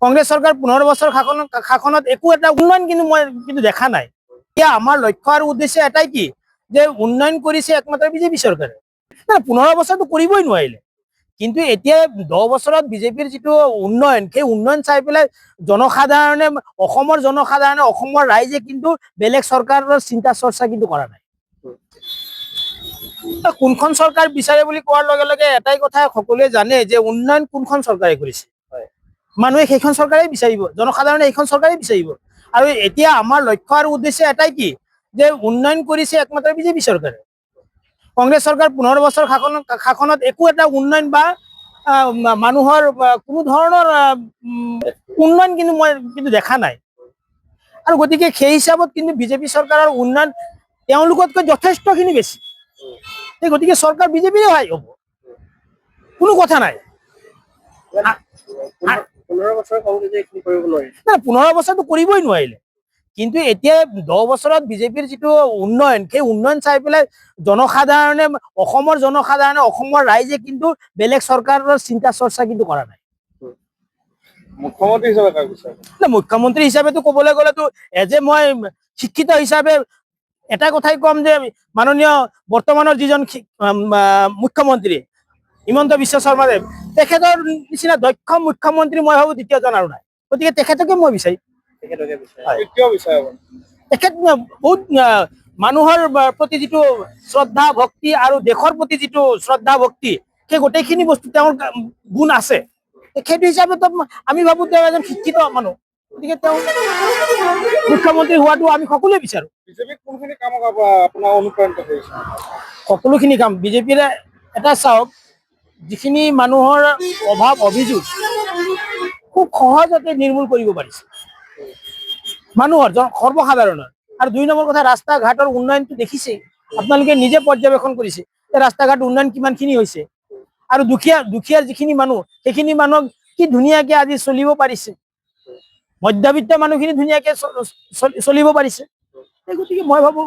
কংগ্ৰেছ চৰকাৰ 15 বছৰ শাসনত একো এটা উন্নয়ন কিন্তু দেখা নাই। এতিয়া আমাৰ লক্ষ্য আৰু উদ্দেশ্য এটাই কি যে উন্নয়ন কৰিছে একমাত্ৰ বিজেপি চৰকাৰে। 15 বছৰটো কৰিবই নোৱাৰিলে, কিন্তু এতিয়া 10 বছৰত বিজেপিৰ যিটো উন্নয়ন, সেই উন্নয়ন চাই পেলাই জনসাধাৰণে, অসমৰ জনসাধাৰণে, অসমৰ ৰাইজে কিন্তু বেলেগ চৰকাৰৰ চিন্তা চৰ্চা কিন্তু কৰা নাই। কোনখন চৰকাৰ বিচাৰে বুলি কোৱাৰ লগে লগে এটাই কথা সকলোৱে জানে যে উন্নয়ন কোনখন চৰকাৰে কৰিছে। মানুহে সেইখন চৰকাৰেই বিচাৰিব, জনসাধাৰণে এইখন চৰকাৰেই বিচাৰিব। আৰু এতিয়া আমাৰ লক্ষ্য আৰু উদ্দেশ্য এটাই কি যে উন্নয়ন কৰিছে একমাত্ৰ বিজেপি চৰকাৰে। কংগ্ৰেছ চৰকাৰ 15 বছৰ শাসনত একো এটা উন্নয়ন বা মানুহৰ কোনো ধৰণৰ উন্নয়ন কিন্তু দেখা নাই। আৰু গতিকে সেই হিচাপত কিন্তু বিজেপি চৰকাৰৰ উন্নয়ন তেওঁলোকতকৈ যথেষ্টখিনি বেছি। সেই গতিকে চৰকাৰ বিজেপিৰে হয় হ'ব, কোনো কথা নাই। 15 বছৰটো কৰিবই নোৱাৰিলে, কিন্তু এতিয়া 10 বছৰত বিজেপিৰ যিটো উন্নয়ন, সেই উন্নয়ন চাই পেলাই জনসাধাৰণে, অসমৰ জনসাধাৰণে, অসমৰ ৰাইজে কিন্তু বেলেগ চৰকাৰৰ চিন্তা চৰ্চা কিন্তু কৰা নাই। মুখ্যমন্ত্ৰী হিচাপে কাক বিচাৰে? মুখ্যমন্ত্ৰী হিচাপেতো ক'বলৈ গ'লেতো মই শিক্ষিত হিচাপে এটা কথাই ক'ম যে মাননীয় বৰ্তমানৰ যিজন মুখ্যমন্ত্ৰী হিমন্ত বিশ্ব শৰ্মা দেৱ, তেখেতৰ নিচিনা দক্ষ মুখ্যমন্ত্ৰী মই ভাবো দ্বিতীয়জন আৰু নাই। গতিকে তেখেতকে মই বিচাৰিম। তেখেত বহুত মানুহৰ প্ৰতি যিটো শ্ৰদ্ধা ভক্তি আৰু দেশৰ প্ৰতি যিটো শ্ৰদ্ধা ভক্তি, সেই গোটেইখিনি বস্তু তেওঁৰ গুণ আছে। সেইটো হিচাপে আমি ভাবো তেওঁ এজন শিক্ষিত মানুহ, গতিকে তেওঁ মুখ্যমন্ত্ৰী হোৱাটো আমি সকলোৱে বিচাৰো। সকলোখিনি কাম বিজেপিৰে এটা চাওক, যিখিনি মানুহৰ অভাৱ অভিযোগ খুব সহজতে নিৰ্মূল কৰিব পাৰিছে মানুহৰ সৰ্বসাধাৰণৰ। আৰু 2 নম্বৰ কথা, ৰাস্তা ঘাটৰ উন্নয়নটো দেখিছেই, আপোনালোকে নিজে পৰ্যবেক্ষণ কৰিছে যে ৰাস্তা ঘাট উন্নয়ন কিমানখিনি হৈছে। আৰু দুখীয়াৰ যিখিনি মানুহ, সেইখিনি মানুহক কি ধুনীয়াকে আজি চলিব পাৰিছে, মধ্যবিত্ত মানুহখিনি ধুনীয়াকে চলিব পাৰিছে। গতিকে মই ভাবো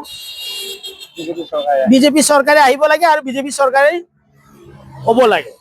বিজেপি চৰকাৰে আহিব লাগে আৰু বিজেপি চৰকাৰে হ'ব লাগে।